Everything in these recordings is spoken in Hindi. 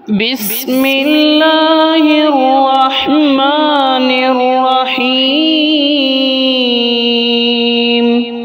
बिस्मिल्लाहिर्रहमानिर्रहीम।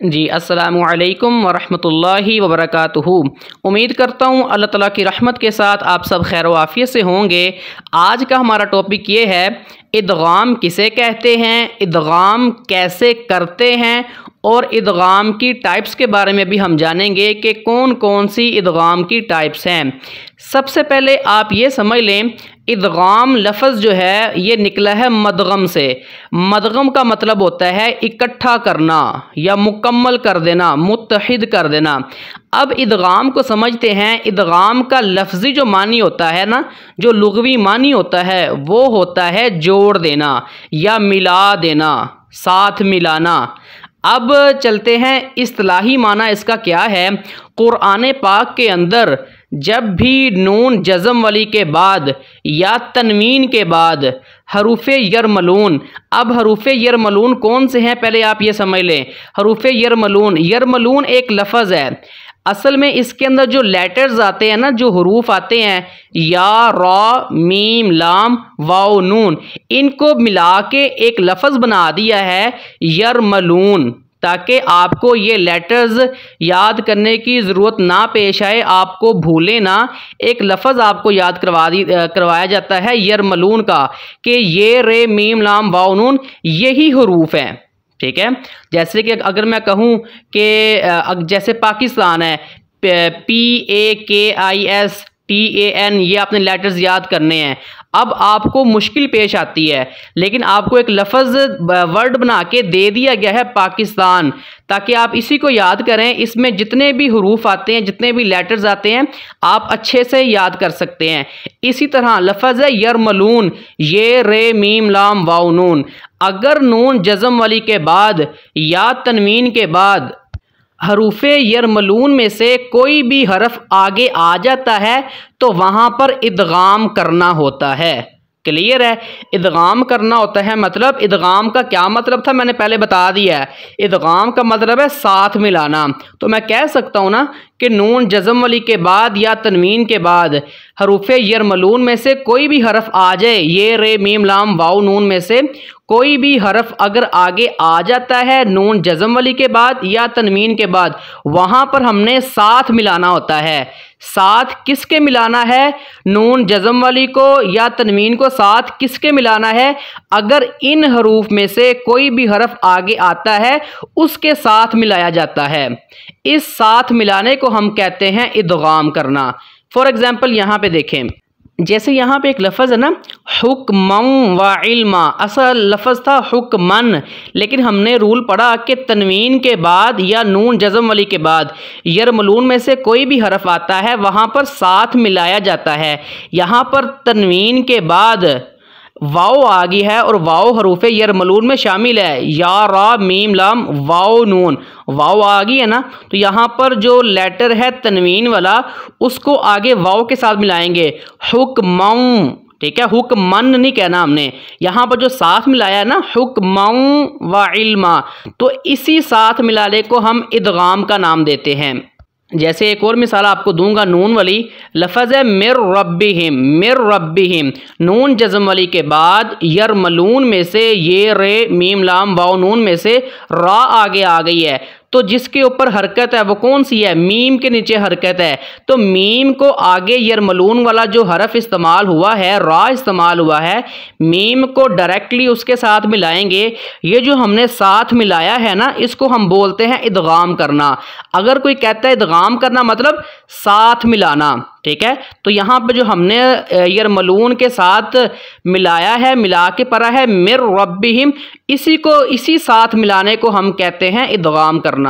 जी अस्सलामु अलैकुम वरहमतुल्लाहि वबरकातुहू। उम्मीद करता हूँ अल्लाह ताला की रहमत के साथ आप सब खैर व आफियत से होंगे। आज का हमारा टॉपिक ये है, इदगाम किसे कहते हैं, इदगाम कैसे करते हैं और इदगाम की टाइप्स के बारे में भी हम जानेंगे कि कौन कौन सी इदगाम की टाइप्स हैं। सबसे पहले आप ये समझ लें, इदगाम लफ्ज़ जो है ये निकला है मदगम से। मदगम का मतलब होता है इकट्ठा करना या मुकम्मल कर देना, मुत्तहिद कर देना। अब इदगाम को समझते हैं। इदगाम का लफ्ज़ी जो मानी होता है ना, जो लुग़वी मानी होता है, वो होता है जोड़ देना या मिला देना, साथ मिलाना। अब चलते हैं इस्तिलाही माना इसका क्या है। कुरान पाक के अंदर जब भी नून जज़म वाली के बाद या तनवीन के बाद हरूफ यरमलून, अब हरूफ यरमलून कौन से हैं पहले आप ये समझ लें। हरूफ यरमलून, यरमलून एक लफ्ज़ है। असल में इसके अंदर जो लेटर्स आते हैं ना, जो हरूफ आते हैं, या, रा, मीम, लाम, वाव, नून, इनको मिला के एक लफ्ज़ बना दिया है यरमलून, ताकि आपको ये लेटर्स याद करने की ज़रूरत ना पेश आए, आपको भूले ना। एक लफ्ज़ आपको याद करवाया जाता है यरमलून का, कि ये, रे, मीम, लाम, वाव, नून यही हरूफ हैं। ठीक है, जैसे कि अगर मैं कहूँ कि जैसे पाकिस्तान है, PAKISTAN, ये आपने लेटर्स याद करने हैं। अब आपको मुश्किल पेश आती है, लेकिन आपको एक लफ्ज़ वर्ड बना के दे दिया गया है पाकिस्तान, ताकि आप इसी को याद करें। इसमें जितने भी हरूफ आते हैं, जितने भी लेटर्स आते हैं, आप अच्छे से याद कर सकते हैं। इसी तरह लफ्ज़ है यरमलून, ये, रे, मीम, लाम, वाव, नून। अगर नून जज़म वाली के बाद या तनवीन के बाद हरूफ यरमलून में से कोई भी हरफ आगे आ जाता है तो वहाँ पर इदगाम करना होता है। क्लियर है, इदगाम करना होता है। मतलब इदगाम का क्या मतलब था मैंने पहले बता दिया है। इदगाम का मतलब है साथ मिलाना। तो मैं कह सकता हूँ ना कि नून जज़म वाली के बाद या तनवीन के बाद हरूफ यरमलून में से कोई भी हरफ आ जाए, ये, रे, मीम, लाम, वाव, नून में से कोई भी हरफ अगर आगे आ जाता है नून जज़म वाली के बाद या तनवीन के बाद, वहाँ पर हमने साथ मिलाना होता है। साथ किसके मिलाना है? नून जज़म वाली को या तनवीन को साथ किसके मिलाना है? अगर इन हरूफ में से कोई भी हरफ आगे आता है उसके साथ मिलाया जाता है। इस साथ मिलाने को हम कहते हैं इदगाम करना। फॉर एग्जाम्पल यहाँ पे देखें, जैसे यहाँ पे एक लफ्ज़ है ना, हुक्मन व इल्मा। असल लफ्ज़ था हुक्मन, लेकिन हमने रूल पढ़ा कि तनवीन के बाद या नून जज़म वाली के बाद यरमलून में से कोई भी हरफ आता है वहाँ पर साथ मिलाया जाता है। यहाँ पर तनवीन के बाद वाव आ गई है और वाव हरूफ यरमलून में शामिल है। या, रा, मीम, लाम, वाव, नून, वाव आ गई है ना। तो यहाँ पर जो लेटर है तनवीन वाला, उसको आगे वाव के साथ मिलाएंगे, हुक्मन। ठीक है, हुक्मन नहीं कहना हमने। यहाँ पर जो साथ मिलाया है ना, हुक्मन व इल्मा, तो इसी साथ मिलाने को हम इदगाम का नाम देते हैं। जैसे एक और मिसाल आपको दूंगा, नून वाली लफ्ज़ है मिर रब्बिहिम। मिर रब्बिहिम, नून जज़म वाली के बाद यरमलून में से ये, रे, मीम, लाम, वाव, नून में से रा आगे आ गई है, तो जिसके ऊपर हरकत है वो कौन सी है? मीम के नीचे हरकत है। तो मीम को आगे यरमलून वाला जो हरफ इस्तेमाल हुआ है, रा इस्तेमाल हुआ है, मीम को डायरेक्टली उसके साथ मिलाएंगे। ये जो हमने साथ मिलाया है ना, इसको हम बोलते हैं इदगाम करना। अगर कोई कहता है इदगाम करना मतलब साथ मिलाना, ठीक है, तो यहाँ पे जो हमने यरमलून के साथ मिलाया है, मिला के पढ़ा है मिर रब्बिहिम, इसी साथ मिलाने को हम कहते हैं इदगाम करना।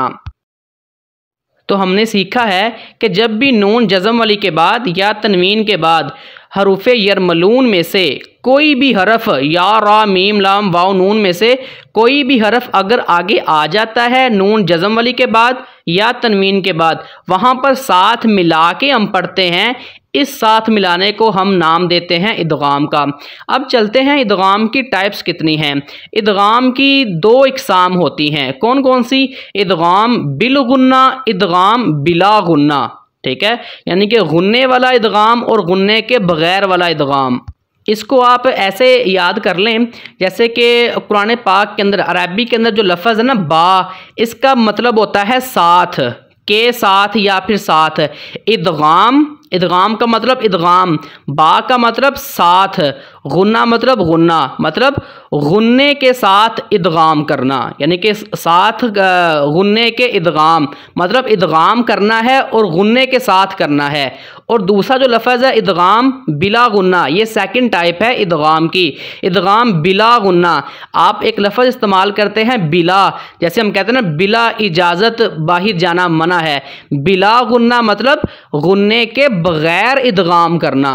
तो हमने सीखा है कि जब भी नून जज़म वाली के बाद या तनवीन के बाद हरूफ यरमलून में से कोई भी हरफ, या, रा, मीम, लाम, वाव, नून में से कोई भी हरफ अगर आगे आ जाता है नून जज़म वाली के बाद या तनवीन के बाद, वहाँ पर साथ मिला के हम पढ़ते हैं। इस साथ मिलाने को हम नाम देते हैं इदगाम का। अब चलते हैं इदगाम की टाइप्स कितनी हैं। इदगाम की दो इकसाम होती हैं। कौन कौन सी? इदगाम बिल गुन्ना, इदगाम बिला गुन्ना। ठीक है, यानी कि गुन्ने वाला इदगाम और गुन्ने के बगैर वाला इदगाम। इसको आप ऐसे याद कर लें जैसे कि कुरान पाक के अंदर अरबी के अंदर जो लफ्ज़ है ना बा, इसका मतलब होता है साथ, के साथ या फिर साथ। इदगाम, इदगाम का मतलब इदगाम, बा का मतलब साथ, गुन्ना मतलब गुन्ना, मतलब गुन्ने के साथ इदगाम करना, यानी कि साथ गुन्ने के इदगाम, मतलब इदगाम करना है और गुन्ने के साथ करना है। और दूसरा जो लफ्ज़ है इदगाम बिला गुन्ना, ये सेकंड टाइप है इदगाम की, इदगाम बिला गुन्ना। आप एक लफ्ज़ इस्तेमाल करते हैं बिला, जैसे हम कहते हैं ना बिला इजाज़त बाहर जाना मना है, बिला गुन्ना मतलब गुन्ने के बगैर इदगाम करना।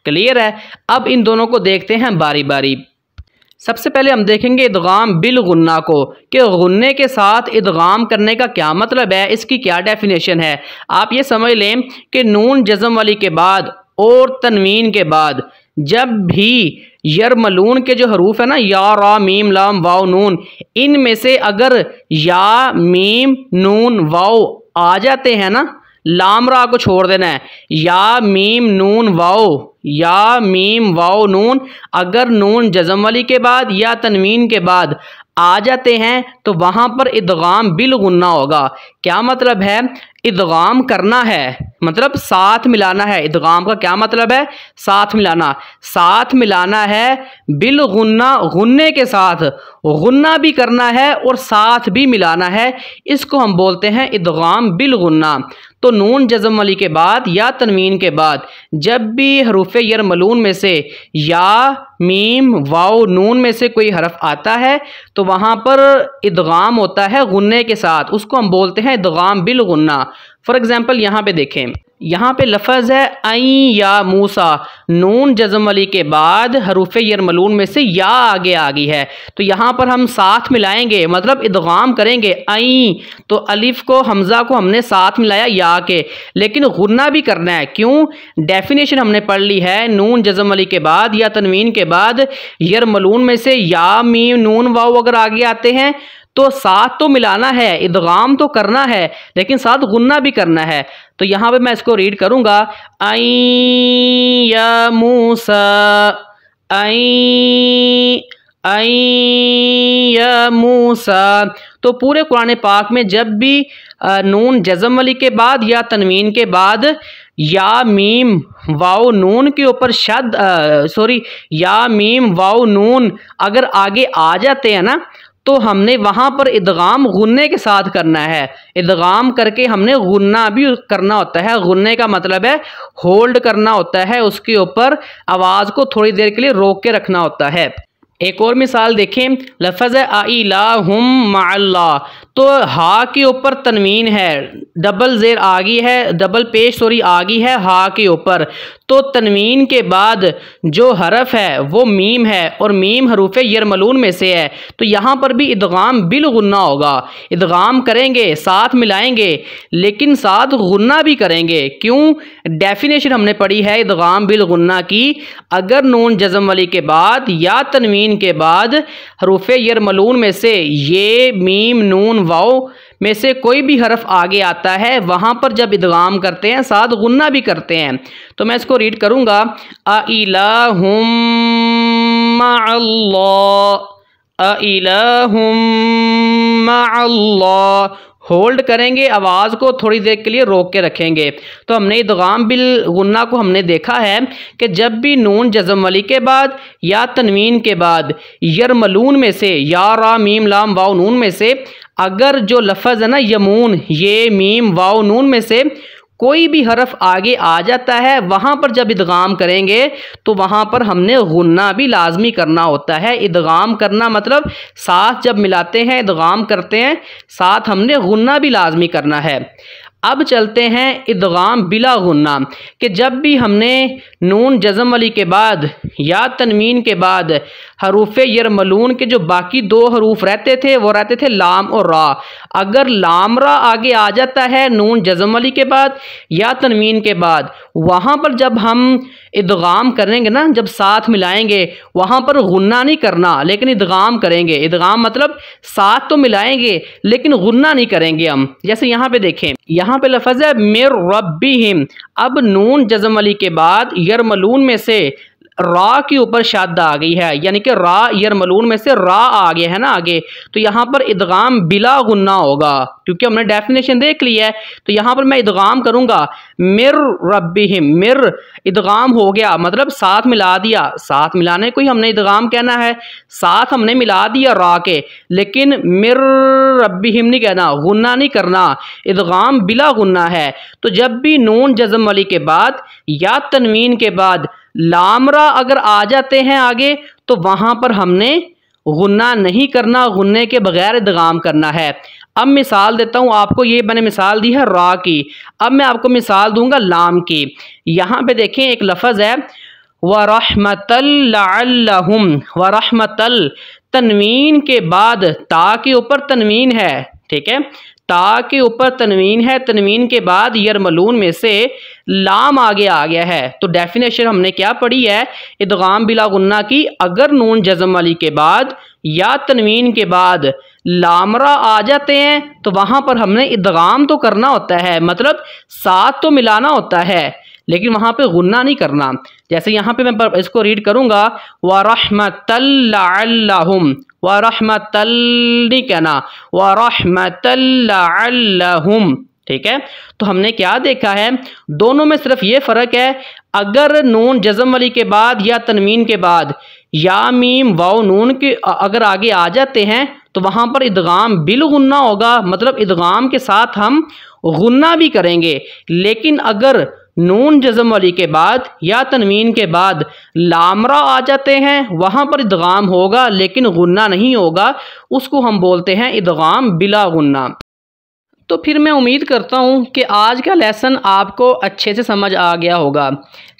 क्लियर है? अब इन दोनों को देखते हैं बारी बारी। सबसे पहले हम देखेंगे इदगाम बिल गुन्ना को, कि गुन्ने के साथ इदगाम करने का क्या मतलब है, इसकी क्या डेफिनेशन है। आप ये समझ लें कि नून जज़म वाली के बाद और तनवीन के बाद जब भी यरमलून के जो हरूफ है ना या रा मीम लाम वाव नून, इनमें से अगर या मीम नून वाव आ जाते हैं ना, लाम रा को छोड़ देना है, या मीम नून वाव, या मीम वाव नून अगर नून जज़म वाली के बाद या तनवीन के बाद आ जाते हैं तो वहाँ पर इदगाम बिल गुन्ना होगा। क्या मतलब है? इदगाम करना है मतलब साथ मिलाना है। इदगाम का क्या मतलब है? साथ मिलाना, साथ मिलाना है बिल गुन्ना, गुन्ने के साथ, गुन्ना भी करना है और साथ भी मिलाना है, इसको हम बोलते हैं इदगाम बिल गुन्ना। तो नून जज़म वाली के बाद या तनवीन के बाद जब भी हरूफ यरमलून में से या मीम वाव नून में से कोई हरफ आता है तो वहाँ पर इदगाम होता है गुन्ने के साथ, उसको हम बोलते हैं इदगाम बिल गुन्ना। फॉर एग्जांपल यहाँ पे देखें, यहाँ पे लफ्ज़ है आई या मूसा, नून जज़म वाली के बाद हरूफ यरमलून में से या आगे आ गई है, तो यहाँ पर हम साथ मिलाएंगे मतलब इदगाम करेंगे। आई तो अलिफ को हमज़ा को हमने साथ मिलाया या के, लेकिन गुन्ना भी करना है। क्यों? डेफिनेशन हमने पढ़ ली है, नून जज़म वाली के बाद या तनवीन के बाद यरमलून में से या मीम नून वाव अगर आगे आते हैं तो साथ तो मिलाना है, इदगाम तो करना है, लेकिन साथ गुन्ना भी करना है। तो यहाँ पे मैं इसको रीड करूँगा, आई या मूसा, आई या मूसा। तो पूरे कुरान पाक में जब भी नून जज़म वाली के बाद या तनवीन के बाद या मीम वाव नून के ऊपर या मीम वाव नून अगर आगे आ जाते हैं ना तो हमने वहाँ पर इदगाम गुन्ने के साथ करना है। इदगाम करके हमने गुन्ना भी करना होता है। गुन्ने का मतलब है होल्ड करना होता है, उसके ऊपर आवाज़ को थोड़ी देर के लिए रोक के रखना होता है। एक और मिसाल देखें, लफ्ज़ है आइलाहुम मअल्लाह, तो हा के ऊपर तनवीन है, डबल ज़ेर आ गई है, डबल पेश आ गई है हा के ऊपर, तो तनवीन के बाद जो हरफ है वो मीम है और मीम हरूफ यरमलून में से है, तो यहाँ पर भी इदगाम बिल गुन्ना होगा। इदगाम करेंगे, साथ मिलाएंगे, लेकिन साथ गुन्ना भी करेंगे। क्यों? डेफिनेशन हमने पढ़ी है इदगाम बिल गुन्ना की, अगर नून जज़म वाली के बाद या तनवीन के बाद हरूफ यरमलून में से ये मीम नून वाव में से कोई भी हरफ आगे आता है, वहाँ पर जब इदगाम करते हैं साथ गुन्ना भी करते हैं। तो मैं इसको रीड करूँगा, अइलाहुम मअल्लाह, अइलाहुम मअल्लाह, होल्ड करेंगे, आवाज़ को थोड़ी देर के लिए रोक के रखेंगे। तो हमने इदगाम बिल गुन्ना को हमने देखा है कि जब भी नून जज़म वाली के बाद या तनवीन के बाद यरमलून में से या रा मीम लाम वाव नून में से अगर जो लफ्ज़ है ना यमून, ये मीम वाव नून में से कोई भी हरफ आगे आ जाता है, वहाँ पर जब इदगाम करेंगे तो वहाँ पर हमने गुन्ना भी लाजमी करना होता है। इदगाम करना मतलब साथ जब मिलाते हैं, इदगाम करते हैं, साथ हमने गुन्ना भी लाजमी करना है। अब चलते हैं इदगाम बिला गुन्ना, कि जब भी हमने नून जज़म वाली के बाद या तनवीन के बाद हरूफ यरमलून के जो बाकी 2 हरूफ रहते थे वो रहते थे लाम और रा। अगर लाम रा आगे आ जाता है नून जज़म वाली के बाद या तनवीन के बाद, वहाँ पर जब हम इदगाम करेंगे ना, जब साथ मिलाएंगे वहाँ पर गुन्ना नहीं करना लेकिन इदगाम करेंगे। इदगाम मतलब साथ तो मिलाएंगे लेकिन गुन्ना नहीं करेंगे हम। जैसे यहाँ पे देखें, यहाँ पे लफ्ज़ है मिर रब्बिहिम। अब नून जज़म वाली के बाद यरमलून में से रा के ऊपर शद्दा आ गई है, यानी कि रा यरमलून में से रा आ गया है ना आगे, तो यहाँ पर इदगाम बिला गुन्ना होगा क्योंकि हमने डेफिनेशन देख ली है। तो यहाँ पर मैं इदगाम करूँगा मिर रब्बिहिम, मिर इदगाम हो गया मतलब साथ मिला दिया। साथ मिलाने को ही हमने इदगाम कहना है, साथ हमने मिला दिया रा के, लेकिन मिर रब्बिहिम नहीं कहना, गुन्ना नहीं करना, इदगाम बिला गुन्ना है। तो जब भी नून जज़म वाली के बाद या तनवीन के बाद लामरा अगर आ जाते हैं आगे तो वहाँ पर हमने गुन्ना नहीं करना, गुन्ने के बगैर इदगाम करना है। अब मिसाल देता हूँ आपको, ये मैंने मिसाल दी है रा की, अब मैं आपको मिसाल दूंगा लाम की। यहाँ पे देखें एक लफ्ज़ है वरहमतल लअल्लहुम, वरहमतल तनवीन के बाद ता के ऊपर तनवीन है, ठीक है, ता के ऊपर तनवीन है, तनवीन के बाद यरमलून में से लाम आगे आ गया है। तो डेफिनेशन हमने क्या पढ़ी है इदगाम बिला गुन्ना की। अगर नून जज़म वाली के बाद या तनवीन के बाद लामरा आ जाते हैं तो वहाँ पर हमने इदगाम तो करना होता है, मतलब साथ तो मिलाना होता है लेकिन वहाँ पे गुन्ना नहीं करना। जैसे यहाँ पे मैं इसको रीड करूँगा वरहमतल लअल्लहुम, वरहमतल नहीं कहना, वरहमतल लअल्लहुम, ठीक है। तो हमने क्या देखा है, दोनों में सिर्फ ये फ़र्क है, अगर नून जज़म वाली के बाद या तनवीन के बाद या मीम वाव नून के अगर आगे आ जाते हैं तो वहाँ पर इदगाम बिल गुन्ना होगा, मतलब इदगाम के साथ हम गुन्ना भी करेंगे। लेकिन अगर नून जज़म वाली के बाद या तनवीन के बाद लामरा आ जाते हैं वहाँ पर इदगाम होगा लेकिन गुन्ना नहीं होगा, उसको हम बोलते हैं इदगाम बिला गुन्ना। तो फिर मैं उम्मीद करता हूँ कि आज का लेसन आपको अच्छे से समझ आ गया होगा।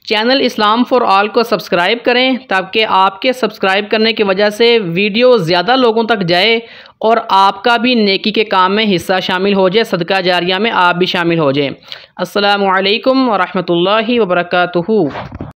चैनल इस्लाम फॉर ऑल को सब्सक्राइब करें ताकि आपके सब्सक्राइब करने की वजह से वीडियो ज़्यादा लोगों तक जाए और आपका भी नेकी के काम में हिस्सा शामिल हो जाए, सदका जारिया में आप भी शामिल हो जाएं। अस्सलामु अलैकुम व रहमतुल्लाहि व बरकातुहू।